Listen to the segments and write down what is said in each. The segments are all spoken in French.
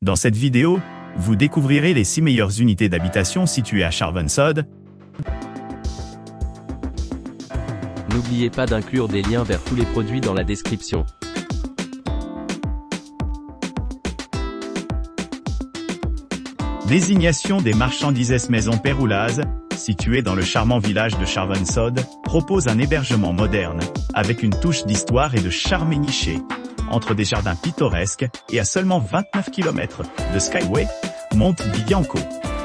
Dans cette vidéo, vous découvrirez les 6 meilleures unités d'habitation situées à Chavensod. N'oubliez pas d'inclure des liens vers tous les produits dans la description. Désignation des marchandises Maison Péroulaz, située dans le charmant village de Chavensod, propose un hébergement moderne, avec une touche d'histoire et de charme niché. Entre des jardins pittoresques et à seulement 29 km de Skyway, Monte Bianco.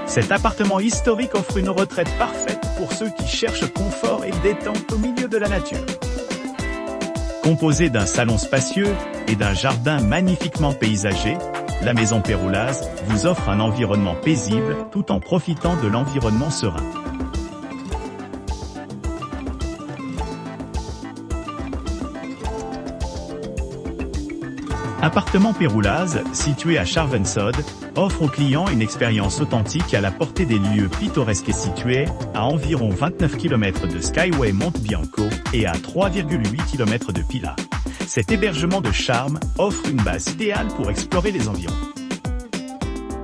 Cet appartement historique offre une retraite parfaite pour ceux qui cherchent confort et détente au milieu de la nature. Composé d'un salon spacieux et d'un jardin magnifiquement paysagé, la Maison Péroulaz vous offre un environnement paisible tout en profitant de l'environnement serein. Appartement Péroulaz, situé à Chavensod, offre aux clients une expérience authentique à la portée des lieux pittoresques et situé à environ 29 km de Skyway Monte Bianco et à 3,8 km de Pila. Cet hébergement de charme offre une base idéale pour explorer les environs.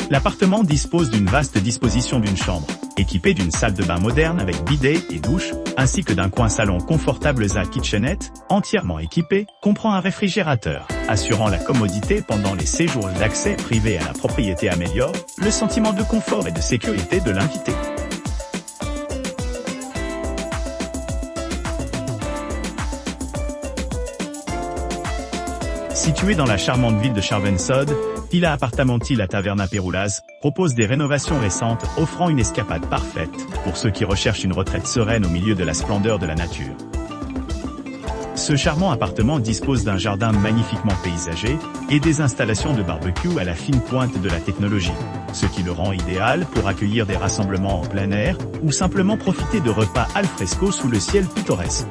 L'appartement dispose d'une vaste disposition d'une chambre, équipée d'une salle de bain moderne avec bidet et douche, ainsi que d'un coin salon confortable à kitchenette, entièrement équipé, comprend un réfrigérateur, assurant la commodité pendant les séjours d'accès privé à la propriété améliore le sentiment de confort et de sécurité de l'invité. Situé dans la charmante ville de Chavensod, Pila Appartamenti La Taverna Péroulaz propose des rénovations récentes offrant une escapade parfaite pour ceux qui recherchent une retraite sereine au milieu de la splendeur de la nature. Ce charmant appartement dispose d'un jardin magnifiquement paysagé et des installations de barbecue à la fine pointe de la technologie, ce qui le rend idéal pour accueillir des rassemblements en plein air ou simplement profiter de repas al fresco sous le ciel pittoresque.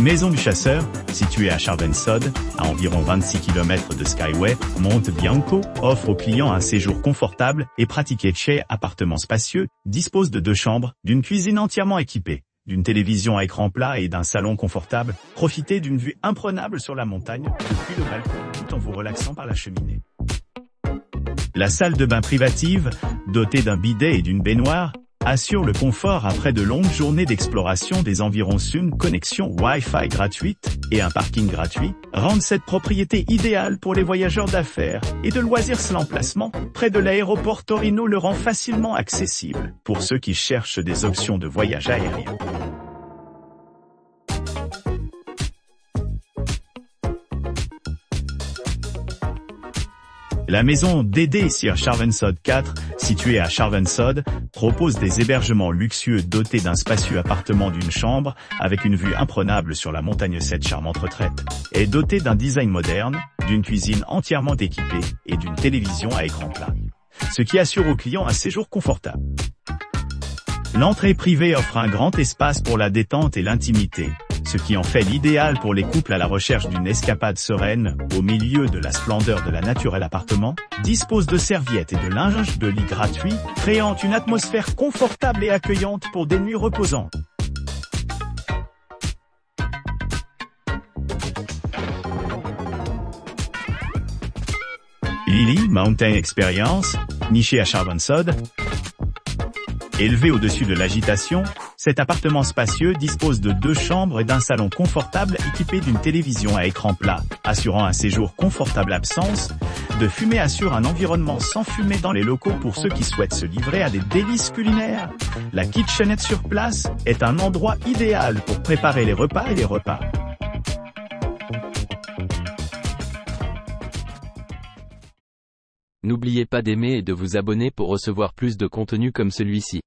Maison du Chasseur, située à Chavensod, à environ 26 km de Skyway, Monte Bianco, offre aux clients un séjour confortable et pratiqué chez appartement spacieux, dispose de 2 chambres, d'une cuisine entièrement équipée, d'une télévision à écran plat et d'un salon confortable. Profitez d'une vue imprenable sur la montagne depuis le balcon tout en vous relaxant par la cheminée. La salle de bain privative, dotée d'un bidet et d'une baignoire, assure le confort après de longues journées d'exploration des environs. Une connexion Wi-Fi gratuite et un parking gratuit rendent cette propriété idéale pour les voyageurs d'affaires et de loisirs. L'emplacement près de l'aéroport Torino le rend facilement accessible pour ceux qui cherchent des options de voyage aérien. La maison Dédé sur Chavensod 4, située à Chavensod, propose des hébergements luxueux dotés d'un spacieux appartement d'une chambre, avec une vue imprenable sur la montagne. Cette charmante retraite est dotée d'un design moderne, d'une cuisine entièrement équipée et d'une télévision à écran plat, ce qui assure aux clients un séjour confortable. L'entrée privée offre un grand espace pour la détente et l'intimité, ce qui en fait l'idéal pour les couples à la recherche d'une escapade sereine au milieu de la splendeur de la nature. L'appartement dispose de serviettes et de linge de lit gratuits, créant une atmosphère confortable et accueillante pour des nuits reposantes. Lily Mountain Experience, niché à Chavensod. Élevé au-dessus de l'agitation, cet appartement spacieux dispose de 2 chambres et d'un salon confortable équipé d'une télévision à écran plat, assurant un séjour confortable. L'absence de fumée assure un environnement sans fumée dans les locaux pour ceux qui souhaitent se livrer à des délices culinaires. La kitchenette sur place est un endroit idéal pour préparer les repas et les repas. N'oubliez pas d'aimer et de vous abonner pour recevoir plus de contenu comme celui-ci.